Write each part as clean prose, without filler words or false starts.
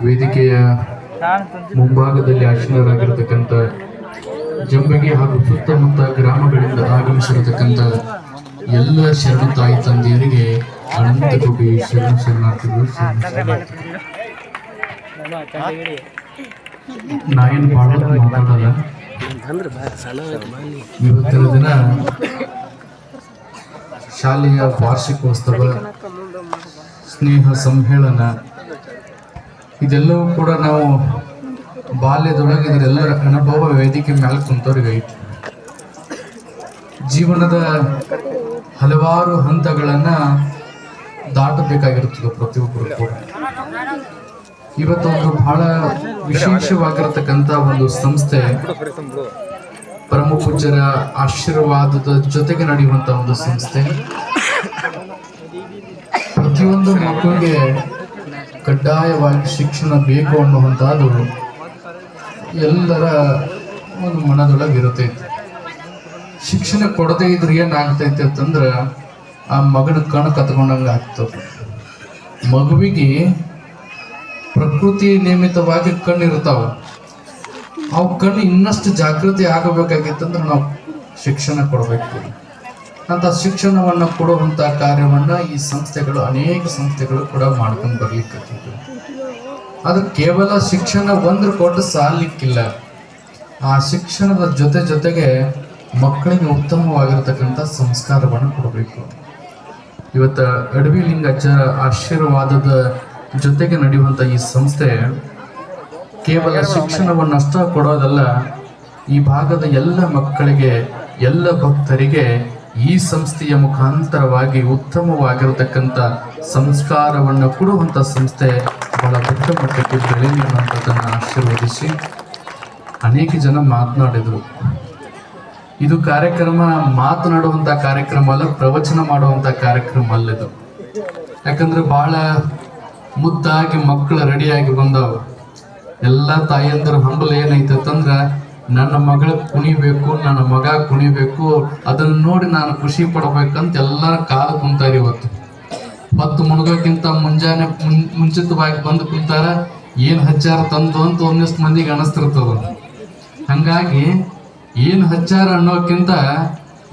ವೇದಿಕೆಯ ಮುಂಭಾಗದಲ್ಲಿ ಆಶೀನರಾಗಿರತಕ್ಕಂಥ ಜಂಬಗಿ ಹಾಗೂ ಸುತ್ತಮುತ್ತ ಗ್ರಾಮಗಳಿಂದ ಆಗಮಿಸಿರತಕ್ಕಂಥ ಎಲ್ಲ ಶರಣ ತಾಯಿ ತಂದೆಯರಿಗೆ ಅನಂತ ಕೋಟಿ ಶರಣಾರ್ಥಿಗಳು. ನಾಯನ್ ಬಹಳ ಮಾತಾಡಲ್ಲ. ಇವತ್ತಿನ ದಿನ ಶಾಲೆಯ ವಾರ್ಷಿಕೋತ್ಸವ, ಸ್ನೇಹ ಸಮ್ಮೇಳನ, ಇದೆಲ್ಲವೂ ಕೂಡ ನಾವು ಬಾಲ್ಯದೊಳಗೆ ಇದರೆಲ್ಲರ ಅನುಭವ ವೇದಿಕೆ ಮೇಲೆ ಕುಂತವ್ರಿಗೆ ಐತಿ. ಜೀವನದ ಹಲವಾರು ಹಂತಗಳನ್ನ ದಾಟಬೇಕಾಗಿರುತ್ತದೆ ಪ್ರತಿಯೊಬ್ಬರು ಕೂಡ. ಇವತ್ತೊಂದು ಬಹಳ ವಿಶೇಷವಾಗಿರತಕ್ಕಂತ ಒಂದು ಸಂಸ್ಥೆ, ಪರಮ ಪೂಜ್ಯರ ಆಶೀರ್ವಾದದ ಜೊತೆಗೆ ನಡೆಯುವಂತ ಒಂದು ಸಂಸ್ಥೆ. ಪ್ರತಿಯೊಂದು ಮಕ್ಕಳಿಗೆ ಕಡ್ಡಾಯವಾಗಿ ಶಿಕ್ಷಣ ಬೇಕು ಅನ್ನುವಂಥದ್ದು ಎಲ್ಲರ ಒಂದು ಮನದೊಳಗೆ ಇರುತ್ತೈತಿ. ಶಿಕ್ಷಣ ಕೊಡದೇ ಇದ್ರೆ ಏನಾಗ್ತೈತಿ ಅಂತಂದ್ರೆ ಆ ಮಗನ ಕಣ್ಣು ಕತ್ಕೊಂಡಂಗೆ ಆಗ್ತದೆ. ಮಗುವಿಗೆ ಪ್ರಕೃತಿ ನಿಯಮಿತವಾಗಿ ಕಣ್ಣಿರ್ತಾವ. ಅವು ಕಣ್ಣು ಇನ್ನಷ್ಟು ಜಾಗೃತಿ ಆಗಬೇಕಾಗಿತ್ತಂದ್ರೆ ನಾವು ಶಿಕ್ಷಣ ಕೊಡಬೇಕು. ಅಂತ ಶಿಕ್ಷಣವನ್ನು ಕೊಡುವಂತ ಕಾರ್ಯವನ್ನ ಈ ಸಂಸ್ಥೆಗಳು, ಅನೇಕ ಸಂಸ್ಥೆಗಳು ಕೂಡ ಮಾಡ್ಕೊಂಡು ಬರ್ಲಿಕ್ಕೆ. ಅದು ಕೇವಲ ಶಿಕ್ಷಣ ಒಂದು ಕೊಟ್ಟು ಸಾಲಿಕ್ಕಿಲ್ಲ. ಆ ಶಿಕ್ಷಣದ ಜೊತೆಗೆ ಮಕ್ಕಳಿಗೆ ಉತ್ತಮವಾಗಿರತಕ್ಕಂಥ ಸಂಸ್ಕಾರವನ್ನು ಕೊಡಬೇಕು. ಇವತ್ತು ಅಡವಿ ಲಿಂಗಾಚಾರ ಆಶೀರ್ವಾದದ ಜೊತೆಗೆ ನಡೆಯುವಂಥ ಈ ಸಂಸ್ಥೆ ಕೇವಲ ಶಿಕ್ಷಣವನ್ನಷ್ಟ ಕೊಡೋದಲ್ಲ, ಈ ಭಾಗದ ಎಲ್ಲ ಮಕ್ಕಳಿಗೆ, ಎಲ್ಲ ಭಕ್ತರಿಗೆ ಈ ಸಂಸ್ಥೆಯ ಮುಖಾಂತರವಾಗಿ ಉತ್ತಮವಾಗಿರತಕ್ಕಂಥ ಸಂಸ್ಕಾರವನ್ನು ಕೊಡುವಂಥ ಸಂಸ್ಥೆ ಬಹಳ ದೊಡ್ಡ ಮಟ್ಟಕ್ಕೆ ಬೆಳೆಯಲಿ ಅನ್ನೋಂಥದ್ದನ್ನು ಆಶೀರ್ವದಿಸಿ ಅನೇಕ ಜನ ಮಾತನಾಡಿದರು. ಇದು ಕಾರ್ಯಕ್ರಮ ಮಾತನಾಡುವಂಥ ಕಾರ್ಯಕ್ರಮ ಅಲ್ಲ, ಪ್ರವಚನ ಮಾಡುವಂಥ ಕಾರ್ಯಕ್ರಮ ಅಲ್ಲ ಇದು. ಯಾಕಂದ್ರೆ ಬಹಳ ಮುದ್ದಾಗಿ ಮಕ್ಕಳು ರೆಡಿಯಾಗಿ ಬಂದವು. ಎಲ್ಲ ತಾಯಿಯಂದ್ರ ಹಂಬಲ ಏನೈತಂದ್ರ ನನ್ನ ಮಗಳು ಕುಣಿಬೇಕು, ನನ್ನ ಮಗ ಕುಣಿಬೇಕು, ಅದನ್ನ ನೋಡಿ ನಾನು ಖುಷಿ ಪಡ್ಬೇಕಂತ ಎಲ್ಲರ ಕಾಲು ಕುಂತಾರ. ಇವತ್ತು ಮತ್ತು ಮುಳುಗೋಕ್ಕಿಂತ ಮುಂಚಿತವಾಗಿ ಬಂದು ಕುಂತಾರ. ಏನ್ ಹಚ್ಚಾರ ತಂದು ಅಂತ ಒಂದಿಷ್ಟು ಮಂದಿಗೆ ಅನಿಸ್ತಿರ್ತದ. ಹಂಗಾಗಿ ಏನ್ ಹಚ್ಚಾರ ಅನ್ನೋಕ್ಕಿಂತ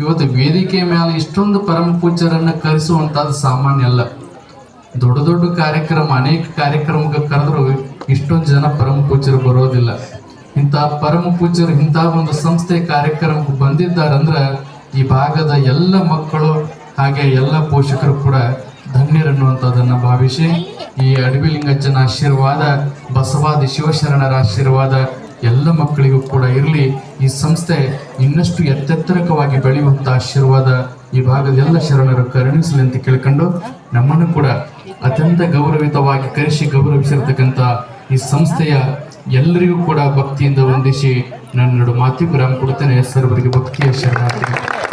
ಇವತ್ತು ವೇದಿಕೆ ಮೇಲೆ ಇಷ್ಟೊಂದು ಪರಮ ಪೂಜ್ಯರನ್ನ ಕರೆಸುವಂತದ್ದು ಸಾಮಾನ್ಯ ಅಲ್ಲ. ದೊಡ್ಡ ದೊಡ್ಡ ಕಾರ್ಯಕ್ರಮ, ಅನೇಕ ಕಾರ್ಯಕ್ರಮಕ್ಕೆ ಕರೆದ್ರು ಇಷ್ಟೊಂದು ಜನ ಪರಮ ಪೂಜ್ಯರು ಬರೋದಿಲ್ಲ. ಇಂಥ ಪರಮ ಪೂಜ್ಯರು ಇಂಥ ಒಂದು ಸಂಸ್ಥೆ ಕಾರ್ಯಕ್ರಮಕ್ಕೆ ಬಂದಿದ್ದಾರಂದ್ರೆ ಈ ಭಾಗದ ಎಲ್ಲ ಮಕ್ಕಳು ಹಾಗೆ ಎಲ್ಲ ಪೋಷಕರು ಕೂಡ ಧನ್ಯರನ್ನುವಂಥದ್ದನ್ನು ಭಾವಿಸಿ, ಈ ಅಡವಿ ಲಿಂಗಜ್ಜನ ಆಶೀರ್ವಾದ, ಬಸವಾದಿ ಶಿವಶರಣರ ಆಶೀರ್ವಾದ ಎಲ್ಲ ಮಕ್ಕಳಿಗೂ ಕೂಡ ಇರಲಿ. ಈ ಸಂಸ್ಥೆ ಇನ್ನಷ್ಟು ಎತ್ತೆತ್ತರಕವಾಗಿ ಬೆಳೆಯುವಂಥ ಆಶೀರ್ವಾದ ಈ ಭಾಗದ ಎಲ್ಲ ಶರಣರು ಕರುಣಿಸಲಿ ಅಂತ ಕೇಳ್ಕೊಂಡು, ನಮ್ಮನ್ನು ಕೂಡ ಅತ್ಯಂತ ಗೌರವಿತವಾಗಿ ಕರೆಸಿ ಗೌರವಿಸಿರ್ತಕ್ಕಂಥ ಈ ಸಂಸ್ಥೆಯ ಎಲ್ಲರಿಗೂ ಕೂಡ ಭಕ್ತಿಯಿಂದ ವಂದಿಸಿ ನನ್ನ ಮಾತಿಗೆ ವಿರಾಮ ಕೊಡುತ್ತೇನೆ. ಸರ್ವರಿಗೆ ಭಕ್ತಿಯ ಶರಣಾರ್ಥಿ.